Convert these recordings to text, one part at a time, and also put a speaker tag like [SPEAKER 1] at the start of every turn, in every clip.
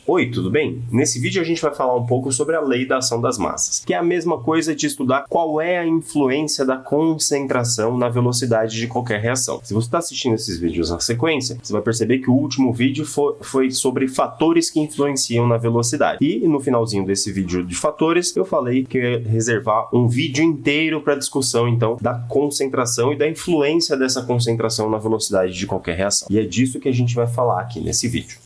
[SPEAKER 1] Oi, tudo bem? Nesse vídeo a gente vai falar um pouco sobre a lei da ação das massas, que é a mesma coisa de estudar qual é a influência da concentração na velocidade de qualquer reação. Se você está assistindo esses vídeos na sequência, você vai perceber que o último vídeo foi sobre fatores que influenciam na velocidade. E no finalzinho desse vídeo de fatores, eu falei que eu ia reservar um vídeo inteiro para discussão, então, da concentração e da influência dessa concentração na velocidade de qualquer reação. E é disso que a gente vai falar aqui nesse vídeo.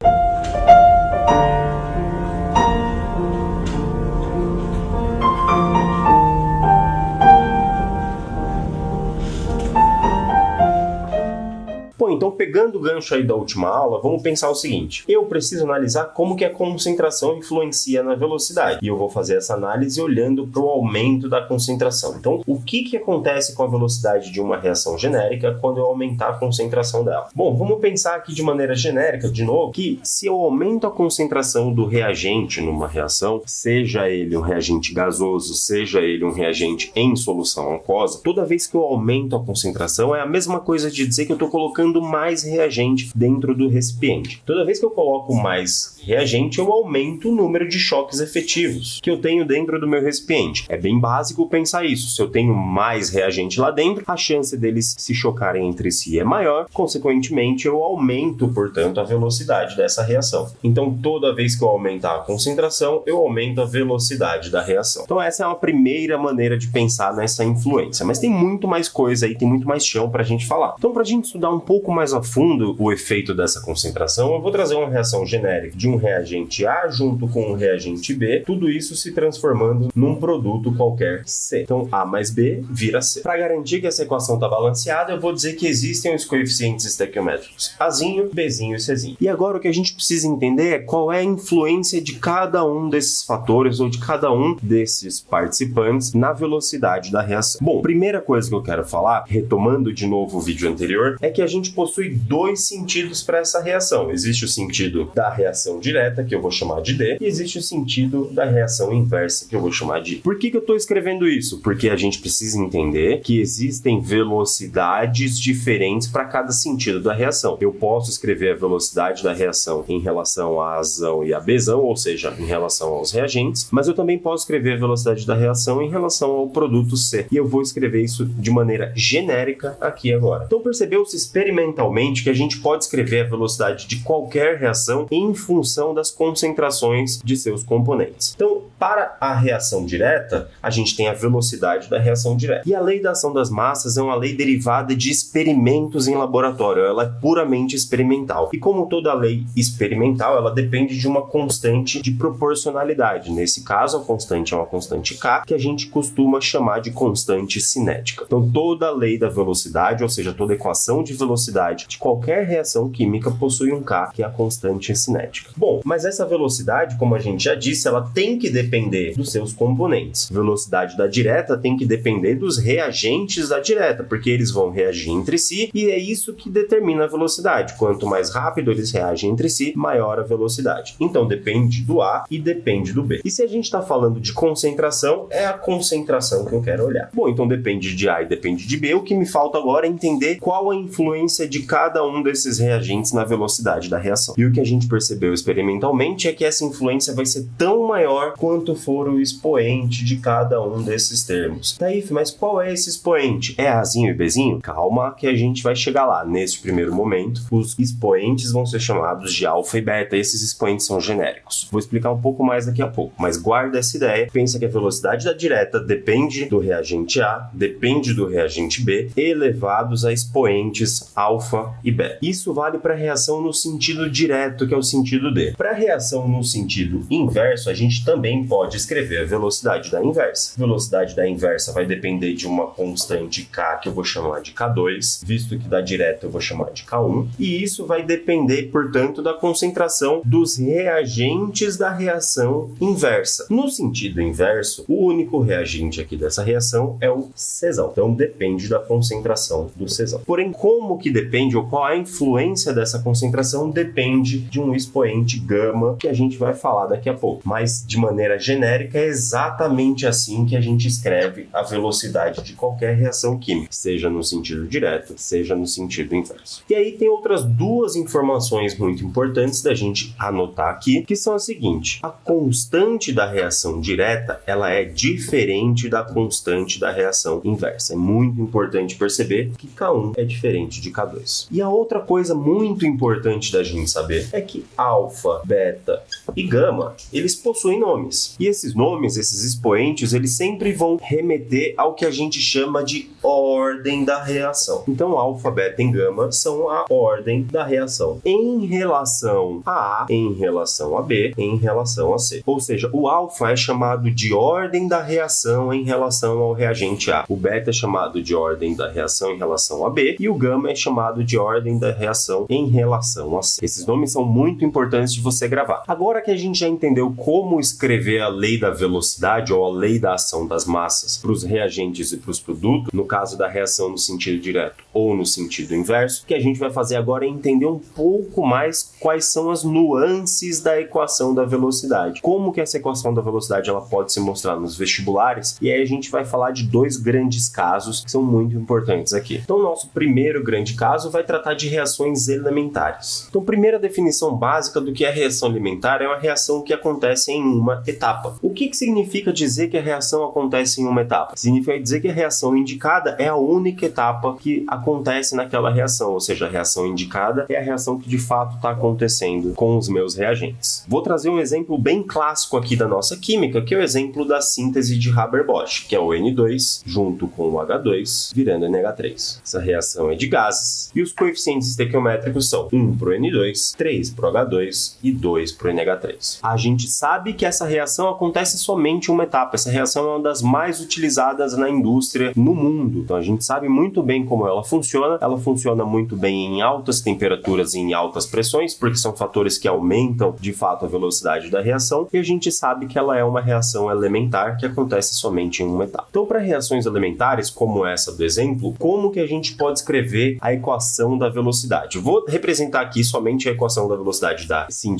[SPEAKER 1] Então, pegando o gancho aí da última aula, vamos pensar o seguinte. Eu preciso analisar como que a concentração influencia na velocidade. E eu vou fazer essa análise olhando para o aumento da concentração. Então, o que acontece com a velocidade de uma reação genérica quando eu aumentar a concentração dela? Bom, vamos pensar aqui de maneira genérica, de novo, que se eu aumento a concentração do reagente numa reação, seja ele um reagente gasoso, seja ele um reagente em solução aquosa, toda vez que eu aumento a concentração, é a mesma coisa de dizer que eu estou colocando mais reagente dentro do recipiente. Toda vez que eu coloco mais reagente, eu aumento o número de choques efetivos que eu tenho dentro do meu recipiente. É bem básico pensar isso. Se eu tenho mais reagente lá dentro, a chance deles se chocarem entre si é maior, consequentemente eu aumento, portanto, a velocidade dessa reação. Então, toda vez que eu aumentar a concentração, eu aumento a velocidade da reação. Então, essa é uma primeira maneira de pensar nessa influência. Mas tem muito mais coisa aí, tem muito mais chão pra gente falar. Então, pra gente estudar um pouco mais a fundo o efeito dessa concentração, eu vou trazer uma reação genérica de um reagente A junto com um reagente B, tudo isso se transformando num produto qualquer C. Então, A mais B vira C. Para garantir que essa equação está balanceada, eu vou dizer que existem os coeficientes estequiométricos Azinho, Bzinho e Czinho. E agora o que a gente precisa entender é qual é a influência de cada um desses fatores ou de cada um desses participantes na velocidade da reação. Bom, primeira coisa que eu quero falar, retomando de novo o vídeo anterior, é que a gente possui dois sentidos para essa reação. Existe o sentido da reação direta, que eu vou chamar de D, e existe o sentido da reação inversa, que eu vou chamar de I. Por que eu estou escrevendo isso? Porque a gente precisa entender que existem velocidades diferentes para cada sentido da reação. Eu posso escrever a velocidade da reação em relação a Azão e a Bzão, ou seja, em relação aos reagentes, mas eu também posso escrever a velocidade da reação em relação ao produto C. E eu vou escrever isso de maneira genérica aqui agora. Então, percebeu-se experimentalmente que a gente pode escrever a velocidade de qualquer reação em função das concentrações de seus componentes. Então, para a reação direta, a gente tem a velocidade da reação direta. E a lei da ação das massas é uma lei derivada de experimentos em laboratório, ela é puramente experimental. E como toda lei experimental, ela depende de uma constante de proporcionalidade. Nesse caso, a constante é uma constante K, que a gente costuma chamar de constante cinética. Então, toda a lei da velocidade, ou seja, toda equação de velocidade de qualquer reação química possui um K, que é a constante cinética. Bom, mas essa velocidade, como a gente já disse, ela tem que depender dos seus componentes. A velocidade da direta tem que depender dos reagentes da direta, porque eles vão reagir entre si e é isso que determina a velocidade. Quanto mais rápido eles reagem entre si, maior a velocidade. Então depende do A e depende do B. E se a gente está falando de concentração, é a concentração que eu quero olhar. Bom, então depende de A e depende de B. O que me falta agora é entender qual a influência de cada um desses reagentes na velocidade da reação. E o que a gente percebeu experimentalmente é que essa influência vai ser tão maior quanto for o expoente de cada um desses termos. Taif, mas qual é esse expoente? É Azinho e Bzinho? Calma que a gente vai chegar lá. Nesse primeiro momento, os expoentes vão ser chamados de alfa e beta. Esses expoentes são genéricos. Vou explicar um pouco mais daqui a pouco, mas guarda essa ideia. Pensa que a velocidade da direta depende do reagente A, depende do reagente B, elevados a expoentes alfa e beta. Isso vale para a reação no sentido direto, que é o sentido D. Para a reação no sentido inverso, a gente também pode escrever a velocidade da inversa. A velocidade da inversa vai depender de uma constante K, que eu vou chamar de K2, visto que da direta eu vou chamar de K1, e isso vai depender, portanto, da concentração dos reagentes da reação inversa. No sentido inverso, o único reagente aqui dessa reação é o Czão. Então, depende da concentração do Czão. Porém, como que depende ou qual a influência dessa concentração depende de um expoente gama que a gente vai falar daqui a pouco. Mas, de maneira genérica, é exatamente assim que a gente escreve a velocidade de qualquer reação química, seja no sentido direto, seja no sentido inverso. E aí tem outras duas informações muito importantes da gente anotar aqui, que são as seguintes: a constante da reação direta, ela é diferente da constante da reação inversa. É muito importante perceber que K1 é diferente de K2. E a outra coisa muito importante da gente saber é que alfa, beta e gama, eles possuem nomes. E esses nomes, esses expoentes, eles sempre vão remeter ao que a gente chama de ordem da reação. Então, alfa, beta e gama são a ordem da reação em relação a A, em relação a B, em relação a C. Ou seja, o alfa é chamado de ordem da reação em relação ao reagente A. O beta é chamado de ordem da reação em relação a B e o gama é chamado de ordem da reação em relação a C. Esses nomes são muito importantes de você gravar. Agora que a gente já entendeu como escrever a lei da velocidade ou a lei da ação das massas para os reagentes e para os produtos, no caso da reação no sentido direto ou no sentido inverso, o que a gente vai fazer agora é entender um pouco mais quais são as nuances da equação da velocidade. Como que essa equação da velocidade ela pode se mostrar nos vestibulares, e aí a gente vai falar de dois grandes casos que são muito importantes aqui. Então, o nosso primeiro grande caso vai tratar de reações elementares. Então, a primeira definição básica do que é reação elementar é uma reação que acontece em uma etapa. O que significa dizer que a reação acontece em uma etapa? Significa dizer que a reação indicada é a única etapa que acontece naquela reação, ou seja, a reação indicada é a reação que de fato está acontecendo com os meus reagentes. Vou trazer um exemplo bem clássico aqui da nossa química, que é o exemplo da síntese de Haber-Bosch, que é o N2 junto com o H2 virando NH3. Essa reação é de gases e os coeficientes estequiométricos são 1 para o N2, 3 para o H2 e 2 para o NH3. A gente sabe que essa reação acontece somente em uma etapa. Essa reação é uma das mais utilizadas na indústria no mundo. Então a gente sabe muito bem como ela funciona. Ela funciona muito bem em altas temperaturas e em altas pressões, porque são fatores que aumentam de fato a velocidade da reação, e a gente sabe que ela é uma reação elementar que acontece somente em uma etapa. Então, para reações elementares, como essa do exemplo, como que a gente pode escrever a equação da velocidade? Eu vou representar aqui somente a equação da velocidade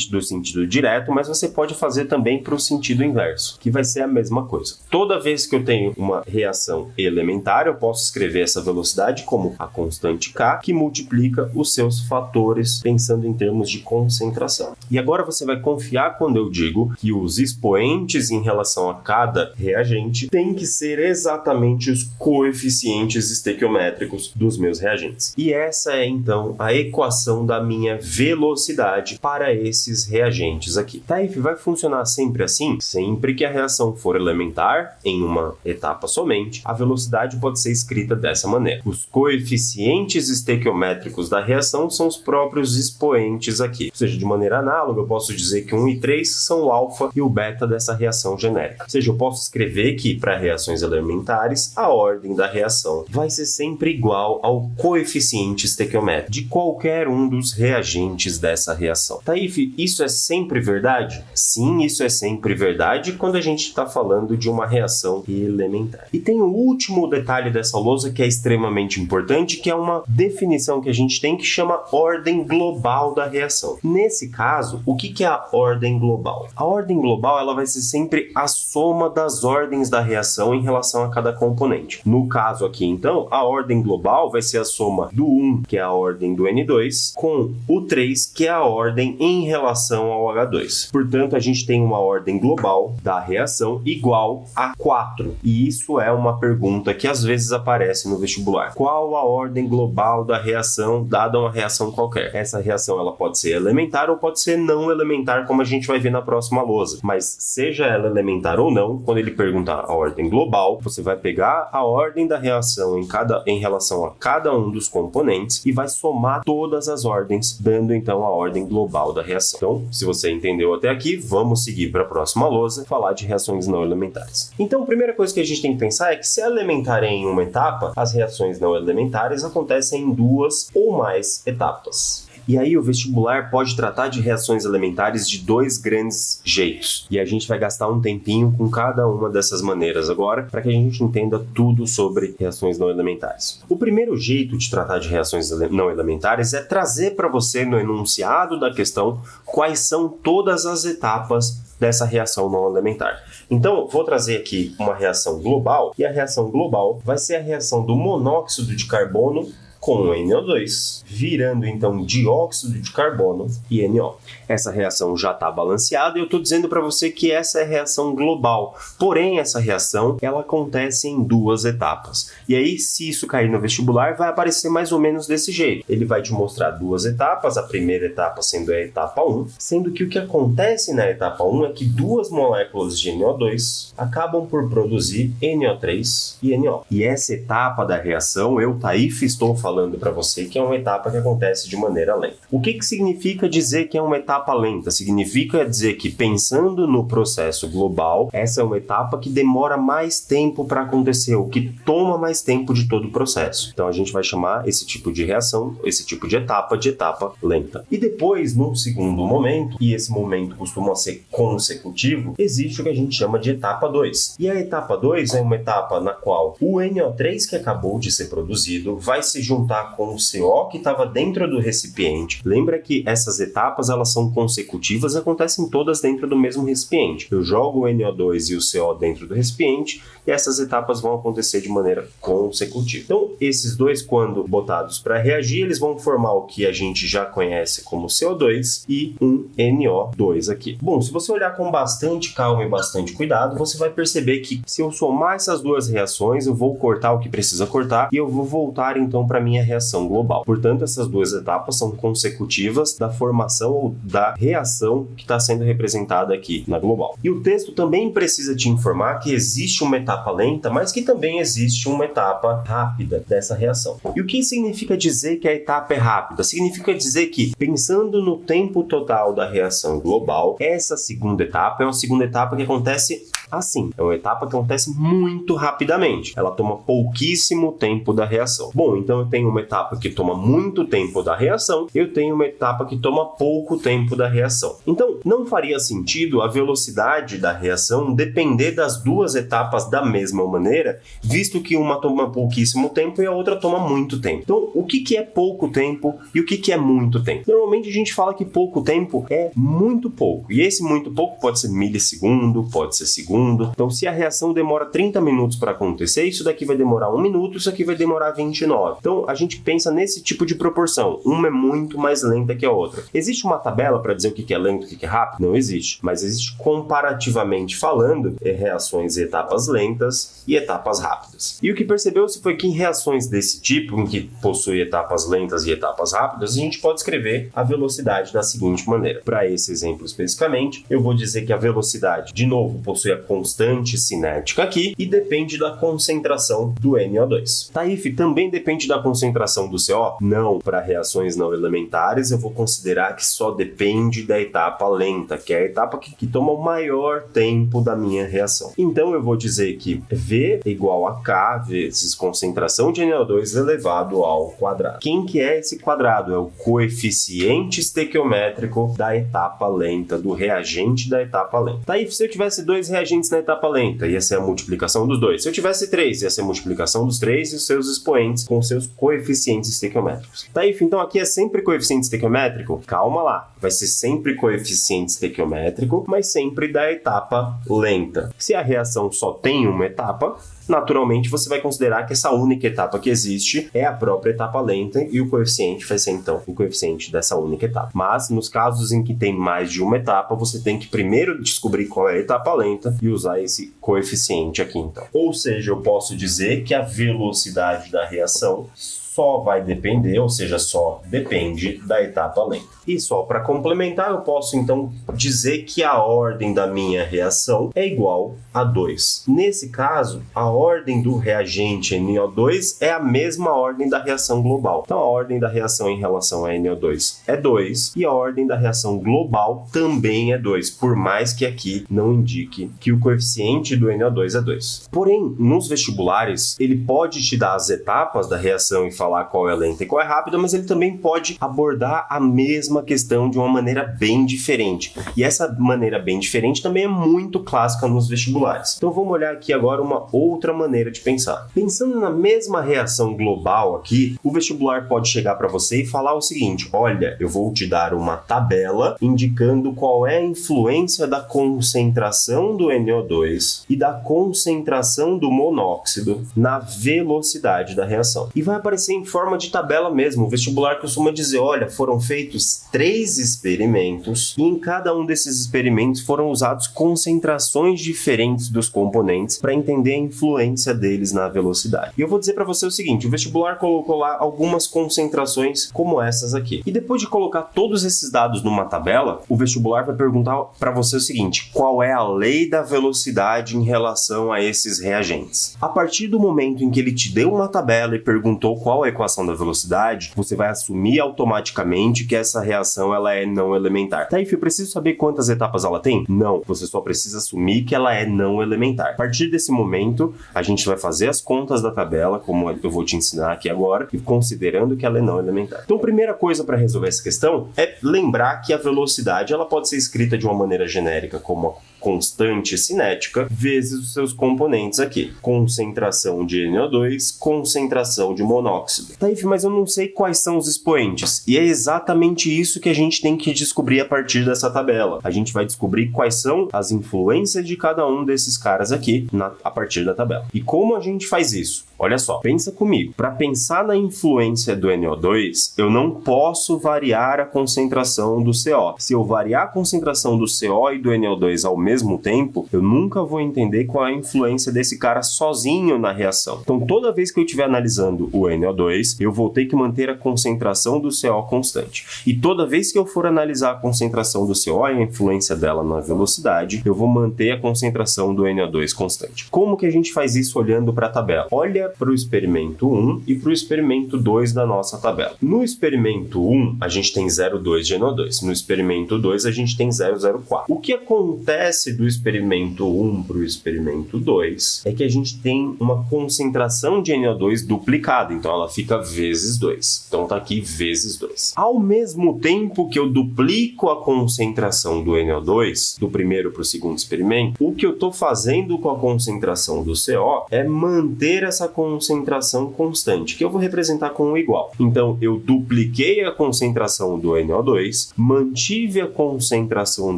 [SPEAKER 1] do sentido direto, mas você pode fazer também para o sentido inverso, que vai ser a mesma coisa. Toda vez que eu tenho uma reação elementar, eu posso escrever essa velocidade como a constante K, que multiplica os seus fatores pensando em termos de concentração. E agora você vai confiar quando eu digo que os expoentes em relação a cada reagente têm que ser exatamente os coeficientes estequiométricos dos meus reagentes. E essa é então a equação da minha velocidade para esses reagentes aqui. Tá, e vai funcionar sempre assim? Sempre que a reação for elementar, em uma etapa somente, a velocidade pode ser escrita dessa maneira. Os coeficientes estequiométricos da reação são os próprios expoentes aqui. Ou seja, de maneira análoga, eu posso dizer que 1 e 3 são o alfa e o beta dessa reação genérica. Ou seja, eu posso escrever que para reações elementares, a ordem da reação vai ser sempre igual ao coeficiente estequiométrico de qualquer um dos reagentes dessa reação. Taif, isso é sempre verdade? Sim, isso é sempre verdade quando a gente está falando de uma reação elementar. E tem o último detalhe dessa lousa que é extremamente importante, que é uma definição que a gente tem que chama ordem global da reação. Nesse caso, o que é a ordem global? A ordem global ela vai ser sempre a soma das ordens da reação em relação a cada componente. No caso aqui, então, a ordem global vai ser a soma do 1, que é a ordem do N2, com o 3, que é a ordem em relação ao H2. Portanto, a gente tem uma ordem global da reação igual a 4. E isso é uma pergunta que às vezes aparece no vestibular. Qual a ordem global da reação dada uma reação qualquer? Essa reação ela pode ser elementar ou pode ser não elementar, como a gente vai ver na próxima lousa. Mas seja ela elementar ou não, quando ele perguntar a ordem global, você vai pegar a ordem da reação em relação a cada um dos componentes e vai somar todas as ordens, dando então a ordem global da reação. Então, se você entendeu até aqui, vamos seguir para a próxima lousa, falar de reações não elementares. Então, a primeira coisa que a gente tem que pensar é que se elementar é em uma etapa, as reações não elementares acontecem em 2 ou mais etapas. E aí o vestibular pode tratar de reações elementares de dois grandes jeitos. E a gente vai gastar um tempinho com cada uma dessas maneiras agora, para que a gente entenda tudo sobre reações não elementares. O primeiro jeito de tratar de reações não elementares é trazer para você no enunciado da questão quais são todas as etapas dessa reação não elementar. Então, vou trazer aqui uma reação global, e a reação global vai ser a reação do monóxido de carbono com NO2, virando então dióxido de carbono e NO. Essa reação já está balanceada e eu estou dizendo para você que essa é a reação global. Porém, essa reação ela acontece em duas etapas. E aí, se isso cair no vestibular, vai aparecer mais ou menos desse jeito. Ele vai te mostrar duas etapas, a primeira etapa sendo a etapa 1, sendo que o que acontece na etapa 1 é que duas moléculas de NO2 acabam por produzir NO3 e NO. E essa etapa da reação, eu, Taif, estou falando para você que é uma etapa que acontece de maneira lenta. O que significa dizer que é uma etapa lenta? Significa dizer que, pensando no processo global, essa é uma etapa que demora mais tempo para acontecer, o que toma mais tempo de todo o processo. Então a gente vai chamar esse tipo de reação, esse tipo de etapa lenta. E depois, no segundo momento, e esse momento costuma ser consecutivo, existe o que a gente chama de etapa 2. E a etapa 2 é uma etapa na qual o NO3 que acabou de ser produzido vai se juntar com o CO que estava dentro do recipiente. Lembra que essas etapas elas são consecutivas e acontecem todas dentro do mesmo recipiente. Eu jogo o NO2 e o CO dentro do recipiente e essas etapas vão acontecer de maneira consecutiva. Então, esses dois, quando botados para reagir, eles vão formar o que a gente já conhece como CO2 e um NO2 aqui. Bom, se você olhar com bastante calma e bastante cuidado, você vai perceber que se eu somar essas duas reações, eu vou cortar o que precisa cortar e eu vou voltar então para minha reação global. Portanto, essas duas etapas são consecutivas da formação ou da reação que está sendo representada aqui na global. E o texto também precisa te informar que existe uma etapa lenta, mas que também existe uma etapa rápida dessa reação. E o que significa dizer que a etapa é rápida? Significa dizer que, pensando no tempo total da reação global, essa segunda etapa é uma segunda etapa que acontece assim. É uma etapa que acontece muito rapidamente. Ela toma pouquíssimo tempo da reação. Bom, então eu tenho uma etapa que toma muito tempo da reação, eu tenho uma etapa que toma pouco tempo da reação. Então, não faria sentido a velocidade da reação depender das duas etapas da mesma maneira, visto que uma toma pouquíssimo tempo e a outra toma muito tempo. Então, o que é pouco tempo e o que é muito tempo? Normalmente a gente fala que pouco tempo é muito pouco, e esse muito pouco pode ser milissegundo, pode ser segundo. Então, se a reação demora 30 minutos para acontecer, isso daqui vai demorar 1 minuto, isso aqui vai demorar 29. Então, a gente pensa nesse tipo de proporção. Uma é muito mais lenta que a outra. Existe uma tabela para dizer o que é lento e o que é rápido? Não existe. Mas existe, comparativamente falando, reações e etapas lentas e etapas rápidas. E o que percebeu-se foi que em reações desse tipo, em que possui etapas lentas e etapas rápidas, a gente pode escrever a velocidade da seguinte maneira. Para esse exemplo especificamente, eu vou dizer que a velocidade, de novo, possui a constante cinética aqui e depende da concentração do NO2. Taif, também depende da concentração do CO? Não. Para reações não elementares, eu vou considerar que só depende da etapa lenta, que é a etapa que toma o maior tempo da minha reação. Então, eu vou dizer que V igual a K vezes concentração de NO2 elevado ao quadrado. Quem que é esse quadrado? É o coeficiente estequiométrico da etapa lenta, do reagente da etapa lenta. Taif, se eu tivesse 2 reagentes na etapa lenta, ia ser a multiplicação dos 2. Se eu tivesse 3, ia ser a multiplicação dos 3 e os seus expoentes com seus coeficientes estequiométricos. Taif, então aqui é sempre coeficiente estequiométrico? Calma lá, vai ser sempre coeficiente estequiométrico, mas sempre da etapa lenta. Se a reação só tem uma etapa, naturalmente você vai considerar que essa única etapa que existe é a própria etapa lenta e o coeficiente vai ser então o coeficiente dessa única etapa. Mas nos casos em que tem mais de uma etapa, você tem que primeiro descobrir qual é a etapa lenta e usar esse coeficiente aqui então. Ou seja, eu posso dizer que a velocidade da reação só vai depender, ou seja, só depende da etapa lenta. E só para complementar, eu posso então dizer que a ordem da minha reação é igual a 2. Nesse caso, a ordem do reagente NO2 é a mesma ordem da reação global. Então, a ordem da reação em relação a NO2 é 2 e a ordem da reação global também é 2, por mais que aqui não indique que o coeficiente do NO2 é 2. Porém, nos vestibulares, ele pode te dar as etapas da reação e falar falar qual é lenta e qual é rápida, mas ele também pode abordar a mesma questão de uma maneira bem diferente. E essa maneira bem diferente também é muito clássica nos vestibulares. Então vamos olhar aqui agora uma outra maneira de pensar. Pensando na mesma reação global aqui, o vestibular pode chegar para você e falar o seguinte: olha, eu vou te dar uma tabela indicando qual é a influência da concentração do NO2 e da concentração do monóxido na velocidade da reação. E vai aparecer em forma de tabela mesmo. O vestibular costuma dizer: olha, foram feitos 3 experimentos e em cada um desses experimentos foram usados concentrações diferentes dos componentes para entender a influência deles na velocidade. E eu vou dizer para você o seguinte: o vestibular colocou lá algumas concentrações como essas aqui. E depois de colocar todos esses dados numa tabela, o vestibular vai perguntar para você o seguinte: qual é a lei da velocidade em relação a esses reagentes? A partir do momento em que ele te deu uma tabela e perguntou qual é a equação da velocidade, você vai assumir automaticamente que essa reação ela é não elementar. Tá, eu preciso saber quantas etapas ela tem? Não, você só precisa assumir que ela é não elementar. A partir desse momento, a gente vai fazer as contas da tabela, como eu vou te ensinar aqui agora, e considerando que ela é não elementar. Então, a primeira coisa para resolver essa questão é lembrar que a velocidade ela pode ser escrita de uma maneira genérica como a constante cinética vezes os seus componentes aqui. Concentração de NO2, concentração de monóxido. Tá, mas eu não sei quais são os expoentes. E é exatamente isso que a gente tem que descobrir a partir dessa tabela. A gente vai descobrir quais são as influências de cada um desses caras aqui a partir da tabela. E como a gente faz isso? Olha só, pensa comigo. Para pensar na influência do NO2, eu não posso variar a concentração do CO. Se eu variar a concentração do CO e do NO2 ao mesmo tempo, eu nunca vou entender qual é a influência desse cara sozinho na reação. Então, toda vez que eu estiver analisando o NO2, eu vou ter que manter a concentração do CO constante. E toda vez que eu for analisar a concentração do CO e a influência dela na velocidade, eu vou manter a concentração do NO2 constante. Como que a gente faz isso olhando para a tabela? Olha para o experimento 1 e para o experimento 2 da nossa tabela. No experimento 1, a gente tem 0,2 de NO2. No experimento 2, a gente tem 0,04. O que acontece do experimento 1 para o experimento 2 é que a gente tem uma concentração de NO2 duplicada, então ela fica vezes 2. Então tá aqui vezes 2. Ao mesmo tempo que eu duplico a concentração do NO2, do primeiro para o segundo experimento, o que eu estou fazendo com a concentração do CO é manter essa concentração constante, que eu vou representar com um igual. Então, eu dupliquei a concentração do NO2, mantive a concentração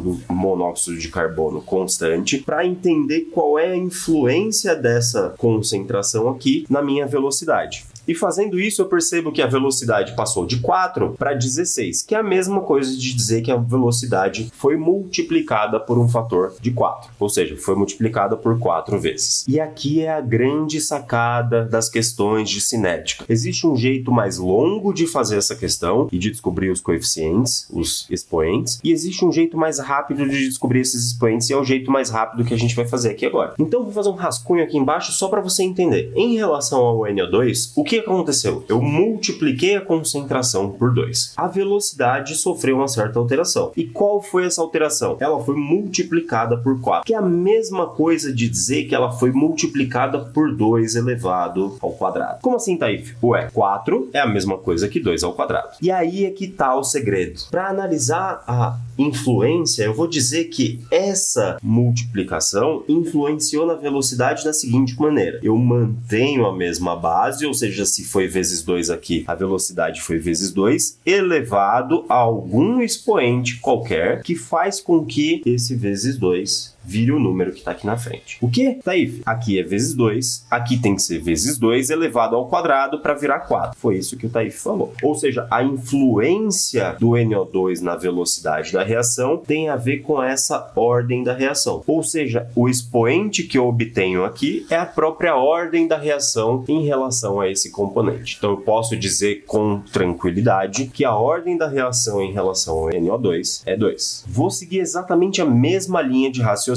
[SPEAKER 1] do monóxido de carbono constante para entender qual é a influência dessa concentração aqui na minha velocidade. E fazendo isso, eu percebo que a velocidade passou de 4 para 16, que é a mesma coisa de dizer que a velocidade foi multiplicada por um fator de 4, ou seja, foi multiplicada por 4 vezes. E aqui é a grande sacada das questões de cinética. Existe um jeito mais longo de fazer essa questão e de descobrir os coeficientes, os expoentes, e existe um jeito mais rápido de descobrir esses expoentes, e é o jeito mais rápido que a gente vai fazer aqui agora. Então, vou fazer um rascunho aqui embaixo só para você entender. Em relação ao NO2, o que aconteceu? Eu multipliquei a concentração por 2. A velocidade sofreu uma certa alteração. E qual foi essa alteração? Ela foi multiplicada por 4, que é a mesma coisa de dizer que ela foi multiplicada por 2 elevado ao quadrado. Como assim, Taif? Ué, 4 é a mesma coisa que 2 ao quadrado. E aí é que tá o segredo. Para analisar a influência, eu vou dizer que essa multiplicação influenciou na velocidade da seguinte maneira. Eu mantenho a mesma base, ou seja, se foi vezes 2 aqui, a velocidade foi vezes 2, elevado a algum expoente qualquer que faz com que esse vezes 2 vire o número que está aqui na frente. O que? Taif, aqui é vezes 2, aqui tem que ser vezes 2 elevado ao quadrado para virar 4. Foi isso que o Taif falou. Ou seja, a influência do NO2 na velocidade da reação tem a ver com essa ordem da reação. Ou seja, o expoente que eu obtenho aqui é a própria ordem da reação em relação a esse componente. Então eu posso dizer com tranquilidade que a ordem da reação em relação ao NO2 é 2. Vou seguir exatamente a mesma linha de raciocínio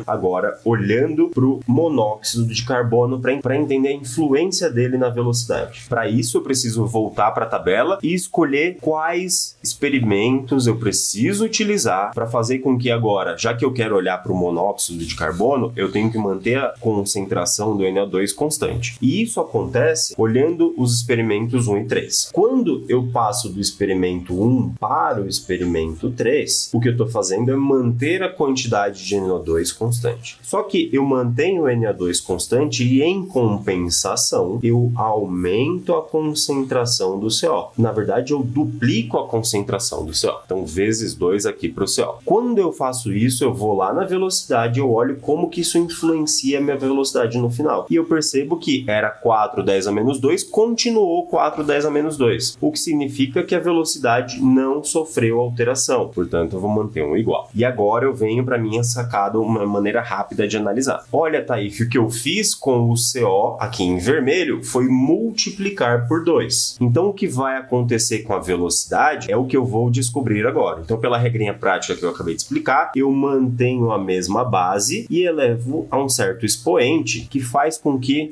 [SPEAKER 1] agora olhando para o monóxido de carbono para entender a influência dele na velocidade. Para isso eu preciso voltar para a tabela e escolher quais experimentos eu preciso utilizar para fazer com que agora, já que eu quero olhar para o monóxido de carbono, eu tenho que manter a concentração do NO2 constante. E isso acontece olhando olhando os experimentos 1 e 3. Quando eu passo do experimento 1 para o experimento 3, o que eu estou fazendo é manter a quantidade de NO2 constante. Só que eu mantenho o NO2 constante e, em compensação, eu aumento a concentração do CO. Na verdade, eu duplico a concentração do CO. Então, vezes 2 aqui para o CO. Quando eu faço isso, eu vou lá na velocidade e eu olho como que isso influencia a minha velocidade no final. E eu percebo que era 4/10 a menos 2, continuou 4/10 a menos 2. O que significa que a velocidade não sofreu alteração. Portanto, eu vou manter um igual. E agora eu venho para minha sacada, uma maneira rápida de analisar. Olha, Taif, o que eu fiz com o CO aqui em vermelho foi multiplicar por 2. Então, o que vai acontecer com a velocidade é o que eu vou descobrir agora. Então, pela regrinha prática que eu acabei de explicar, eu mantenho a mesma base e elevo a um certo expoente que faz com que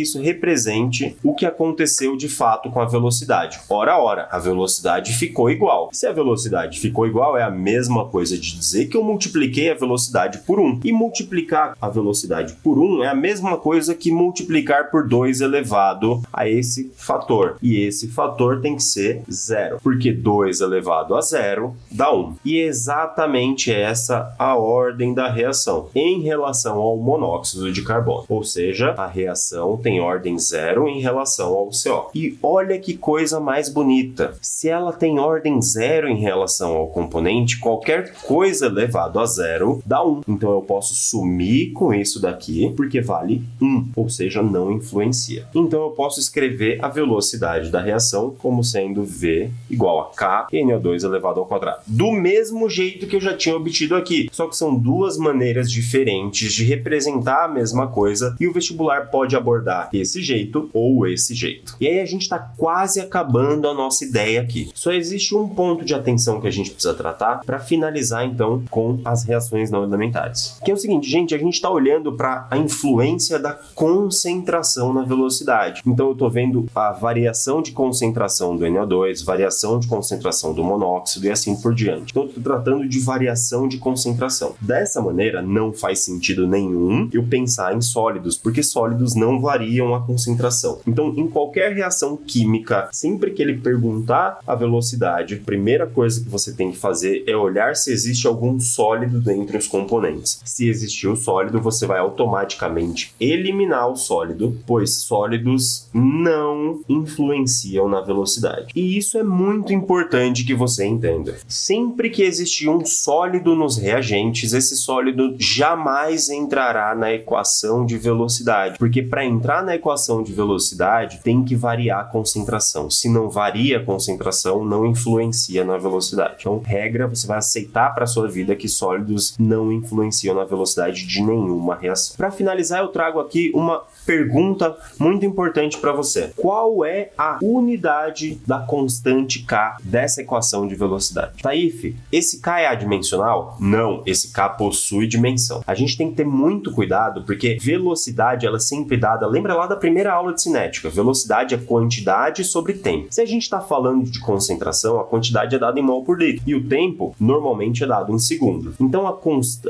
[SPEAKER 1] isso represente o que aconteceu de fato com a velocidade. Ora, a velocidade ficou igual. Se a velocidade ficou igual, é a mesma coisa de dizer que eu multipliquei a velocidade por 1. E multiplicar a velocidade por 1 é a mesma coisa que multiplicar por 2 elevado a esse fator. E esse fator tem que ser 0, porque 2 elevado a 0 dá 1. E exatamente essa a ordem da reação em relação ao monóxido de carbono. Ou seja, a reação tem ordem 0 em relação ao CO. E olha que coisa mais bonita. Se ela tem ordem 0 em relação ao componente, qualquer coisa elevado a 0 dá 1. Então eu posso sumir com isso daqui, porque vale 1, ou seja, não influencia. Então eu posso escrever a velocidade da reação como sendo V igual a K NO2 elevado ao quadrado. Do mesmo jeito que eu já tinha obtido aqui, só que são duas maneiras diferentes de representar a mesma coisa e o vestibular pode abordar esse jeito ou esse jeito. E aí a gente está quase acabando a nossa ideia aqui. Só existe um ponto de atenção que a gente precisa tratar para finalizar então com as reações não elementares. Que é o seguinte, gente, a gente está olhando para a influência da concentração na velocidade. Então eu estou vendo a variação de concentração do NO2, variação de concentração do monóxido e assim por diante. Então eu estou tratando de variação de concentração. Dessa maneira, não faz sentido nenhum eu pensar em sólidos, porque sólidos não variam a concentração. Então, em qualquer reação química, sempre que ele perguntar a velocidade, a primeira coisa que você tem que fazer é olhar se existe algum sólido dentre os componentes. Se existir o sólido, você vai automaticamente eliminar o sólido, pois sólidos não influenciam na velocidade. E isso é muito importante que você entenda. Sempre que existir um sólido nos reagentes, esse sólido jamais entrará na equação de velocidade, porque para entrar na equação de velocidade tem que variar a concentração. Se não varia a concentração, não influencia na velocidade. Então, regra, você vai aceitar para sua vida que sólidos não influenciam na velocidade de nenhuma reação. Para finalizar, eu trago aqui uma pergunta muito importante para você. Qual é a unidade da constante K dessa equação de velocidade? Taif, esse K é adimensional? Não, esse K possui dimensão. A gente tem que ter muito cuidado, porque velocidade ela é sempre dada, lembra lá da primeira aula de cinética, velocidade é quantidade sobre tempo. Se a gente está falando de concentração, a quantidade é dada em mol por litro, e o tempo normalmente é dado em segundo. Então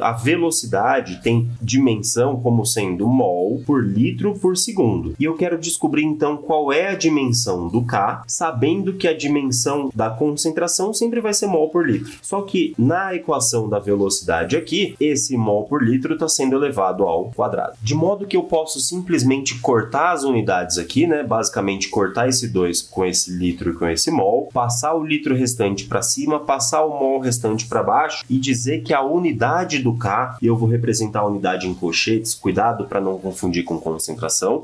[SPEAKER 1] a velocidade tem dimensão como sendo mol por litro por segundo. E eu quero descobrir então qual é a dimensão do K, sabendo que a dimensão da concentração sempre vai ser mol por litro. Só que na equação da velocidade aqui, esse mol por litro está sendo elevado ao quadrado. De modo que eu posso simplesmente cortar as unidades aqui, né? Basicamente cortar esse 2 com esse litro e com esse mol, passar o litro restante para cima, passar o mol restante para baixo e dizer que a unidade do K, e eu vou representar a unidade em colchetes, cuidado para não confundir com concentração.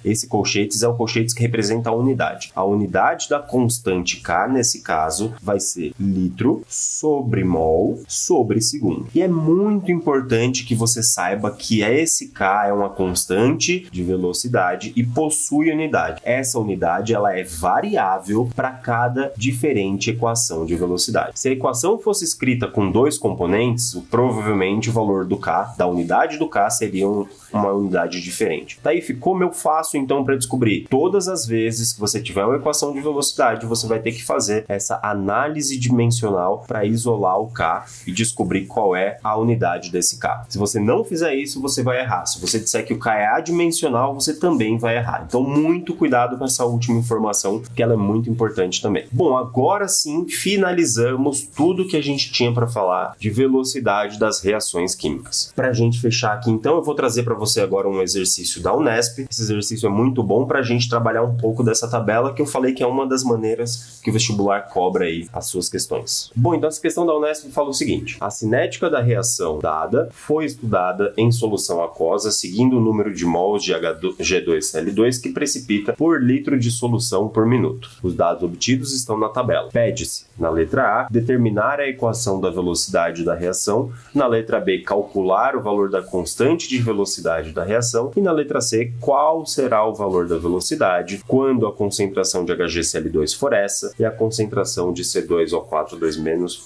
[SPEAKER 1] Esse colchetes é o colchetes que representa a unidade. A unidade da constante K, nesse caso, vai ser litro sobre mol sobre segundo. E é muito importante que você saiba que esse K é uma constante de velocidade e possui unidade. Essa unidade ela é variável para cada diferente equação de velocidade. Se a equação fosse escrita com dois componentes, provavelmente o valor do K, da unidade do K, seria uma unidade diferente. Daí, como eu faço então para descobrir? Todas as vezes que você tiver uma equação de velocidade, você vai ter que fazer essa análise dimensional para isolar o K e descobrir qual é a unidade desse K. Se você não fizer isso, você vai errar. Se você disser que o K é adimensional, você também vai errar. tá? Então, muito cuidado com essa última informação, que ela é muito importante também. Bom, agora sim, finalizamos tudo que a gente tinha para falar de velocidade das reações químicas. Para a gente fechar aqui, então, eu vou trazer para você agora um exercício da Unesp. Esse exercício é muito bom para a gente trabalhar um pouco dessa tabela que eu falei que é uma das maneiras que o vestibular cobra aí as suas questões. Bom, então essa questão da Unesp fala o seguinte: a cinética da reação dada foi estudada em solução aquosa seguindo o número de mols de H2Cl2 que precipita por litro de solução por minuto. Os dados obtidos estão na tabela. Pede-se, na letra A, determinar a equação da velocidade da reação, na letra B, calcular o valor da constante de velocidade da reação e na letra C, qual será o valor da velocidade quando a concentração de HgCl2 for essa e a concentração de C2O4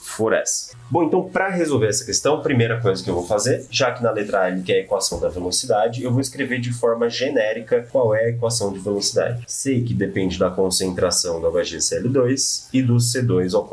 [SPEAKER 1] for essa. Bom, então para resolver essa questão, a primeira coisa que eu vou fazer, já que na letra A ele quer a equação da velocidade, eu vou escrever de forma genérica qual é a equação de velocidade. Sei que depende da concentração do HgCl2 e do C2O4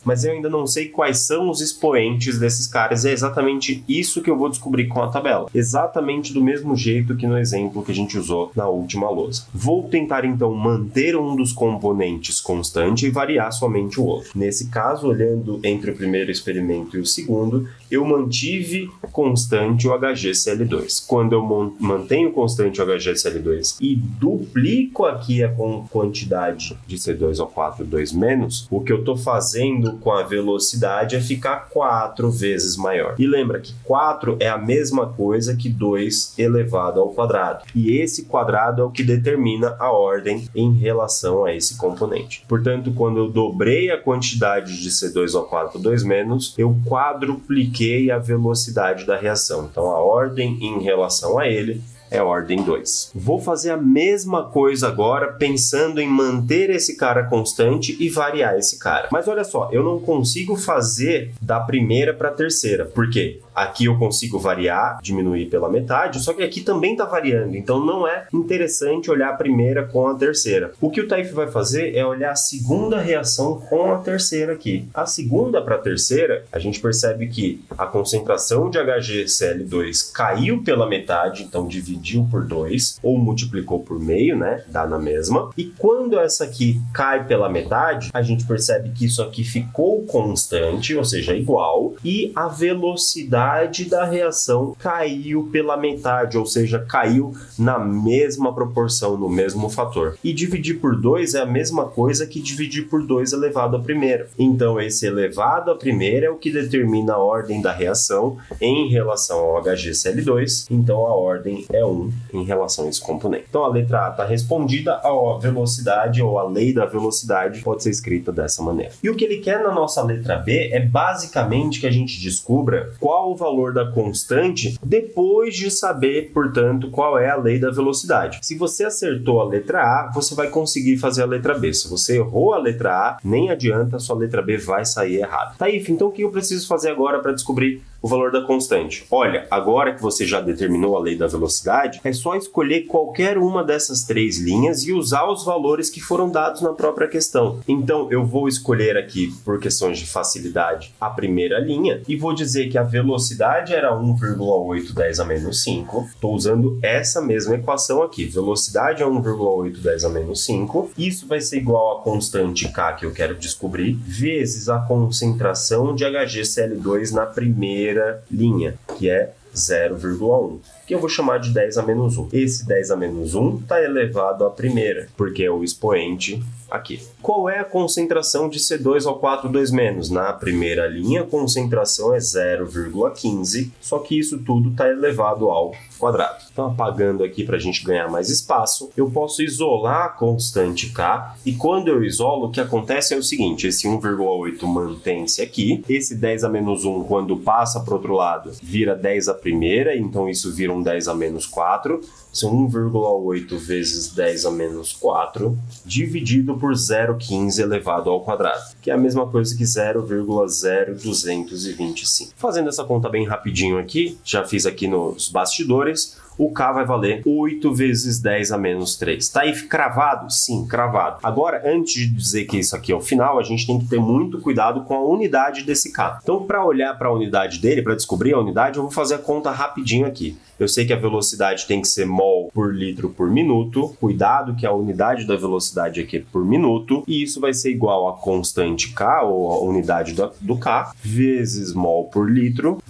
[SPEAKER 1] mas eu ainda não sei quais são os expoentes desses caras, e é exatamente isso que eu vou descobrir com a tabela. Exatamente do mesmo jeito que no exemplo que a gente usou na última lousa. Vou tentar então manter um dos componentes constante e variar somente o outro. Nesse caso, olhando entre o primeiro experimento e o segundo, eu mantive constante o HgCl2. Quando eu mantenho constante o HgCl2 e duplico aqui a quantidade de C2O4 o que eu estou fazendo com a velocidade é ficar 4 vezes maior. E lembra que 4 é a mesma coisa que 2 elevado ao quadrado. E esse quadrado é o que determina a ordem em relação a esse componente. Portanto, quando eu dobrei a quantidade de C2O4 eu quadrupliquei a velocidade da reação. Então, a ordem em relação a ele é ordem 2. Vou fazer a mesma coisa agora, pensando em manter esse cara constante e variar esse cara. Mas olha só, eu não consigo fazer da primeira para a terceira. Por quê? Aqui eu consigo variar, diminuir pela metade, só que aqui também está variando, então não é interessante olhar a primeira com a terceira. O que o Taif vai fazer é olhar a segunda reação com a terceira aqui. A segunda para a terceira, a gente percebe que a concentração de HgCl2 caiu pela metade, então dividiu por 2, ou multiplicou por meio, né? Dá na mesma. E quando essa aqui cai pela metade, a gente percebe que isso aqui ficou constante, ou seja, igual, e a velocidade da reação caiu pela metade, ou seja, caiu na mesma proporção, no mesmo fator. E dividir por 2 é a mesma coisa que dividir por 2 elevado à primeira. Então, esse elevado à primeira é o que determina a ordem da reação em relação ao HgCl2. Então, a ordem é 1 em relação a esse componente. Então, a letra A está respondida, a velocidade ou a lei da velocidade pode ser escrita dessa maneira. E o que ele quer na nossa letra B é basicamente que a gente descubra qual o valor da constante depois de saber, portanto, qual é a lei da velocidade. Se você acertou a letra A, você vai conseguir fazer a letra B. Se você errou a letra A, nem adianta, a sua letra B vai sair errada. Taif, então o que eu preciso fazer agora para descobrir o valor da constante? Olha, agora que você já determinou a lei da velocidade, é só escolher qualquer uma dessas 3 linhas e usar os valores que foram dados na própria questão. Então, eu vou escolher aqui, por questões de facilidade, a primeira linha e vou dizer que a velocidade era 1,810 a menos 5. Estou usando essa mesma equação aqui. Velocidade é 1,810 a menos 5. Isso vai ser igual a constante K que eu quero descobrir, vezes a concentração de HgCl2 na primeira linha, que é 0,1, que eu vou chamar de 10 a menos 1. Esse 10 a menos 1 está elevado à primeira, porque é o expoente aqui. Qual é a concentração de C2O4 Na primeira linha, a concentração é 0,15, só que isso tudo está elevado ao quadrado. Então, apagando aqui para a gente ganhar mais espaço, eu posso isolar a constante K, e quando eu isolo, o que acontece é o seguinte: esse 1,8 mantém-se aqui, esse 10 a menos 1, quando passa para o outro lado, vira 10 a primeira, então isso vira um 10 a menos 4, são 1,8 vezes 10 a menos 4, dividido por 0,15 elevado ao quadrado, que é a mesma coisa que 0,0225. Fazendo essa conta bem rapidinho aqui, já fiz aqui nos bastidores, o K vai valer 8 vezes 10 a menos 3. Tá aí cravado? Sim, cravado. Agora, antes de dizer que isso aqui é o final, a gente tem que ter muito cuidado com a unidade desse K. Então, para olhar para a unidade dele, para descobrir a unidade, eu vou fazer a conta rapidinho aqui. Eu sei que a velocidade tem que ser mol por litro por minuto. Cuidado que a unidade da velocidade aqui é por minuto. E isso vai ser igual a constante K, ou a unidade do K, vezes mol por litro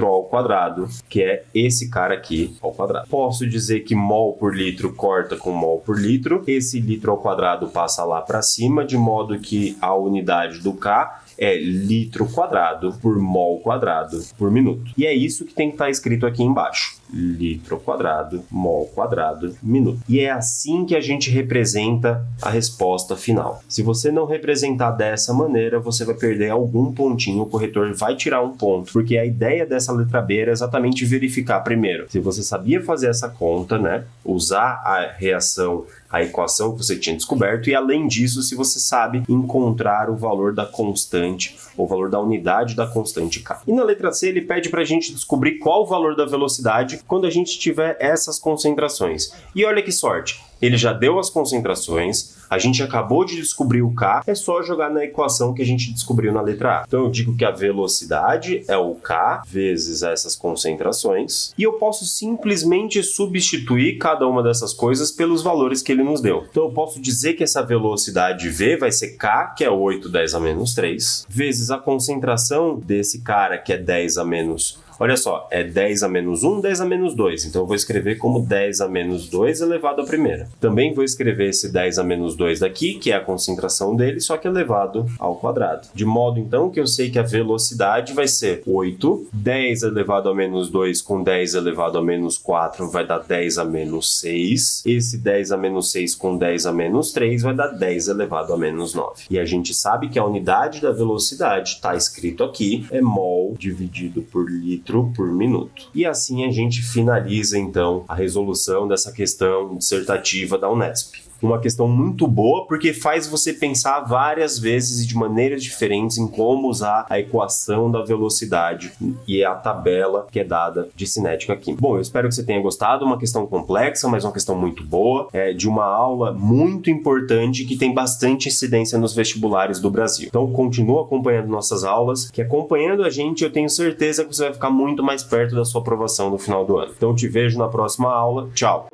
[SPEAKER 1] ao quadrado, que é esse cara aqui ao quadrado. Posso dizer que mol por litro corta com mol por litro. Esse litro ao quadrado passa lá para cima, de modo que a unidade do K é litro quadrado por mol quadrado por minuto. E é isso que tem que estar escrito aqui embaixo. Litro quadrado, mol quadrado, minuto. E é assim que a gente representa a resposta final. Se você não representar dessa maneira, você vai perder algum pontinho, o corretor vai tirar um ponto, porque a ideia dessa letra B era exatamente verificar primeiro se você sabia fazer essa conta, né? Usar a reação, a equação que você tinha descoberto, e além disso, se você sabe encontrar o valor da constante, o valor da unidade da constante K. E na letra C, ele pede para a gente descobrir qual o valor da velocidade quando a gente tiver essas concentrações. E olha que sorte, ele já deu as concentrações, a gente acabou de descobrir o K, é só jogar na equação que a gente descobriu na letra A. Então eu digo que a velocidade é o K vezes essas concentrações, e eu posso simplesmente substituir cada uma dessas coisas pelos valores que ele nos deu. Então eu posso dizer que essa velocidade V vai ser K, que é 8 10 a menos 3, vezes a concentração desse cara, que é 10 a menos... Olha só, é 10 a menos 1, 10 a menos 2. Então eu vou escrever como 10 a menos 2 elevado à primeira. Também vou escrever esse 10 a menos 2 daqui, que é a concentração dele, só que elevado ao quadrado. De modo, então, que eu sei que a velocidade vai ser 8, 10 elevado a menos 2 com 10 elevado a menos 4 vai dar 10 a menos 6. Esse 10 a menos 6 com 10 a menos 3 vai dar 10 elevado a menos 9. E a gente sabe que a unidade da velocidade, está escrito aqui, é mol dividido por litro por minuto. E assim a gente finaliza então a resolução dessa questão dissertativa da Unesp. Uma questão muito boa, porque faz você pensar várias vezes e de maneiras diferentes em como usar a equação da velocidade e a tabela que é dada de cinética química. Bom, eu espero que você tenha gostado. Uma questão complexa, mas uma questão muito boa, de uma aula muito importante que tem bastante incidência nos vestibulares do Brasil. Então, continua acompanhando nossas aulas, que acompanhando a gente, eu tenho certeza que você vai ficar muito mais perto da sua aprovação no final do ano. Então, te vejo na próxima aula. Tchau!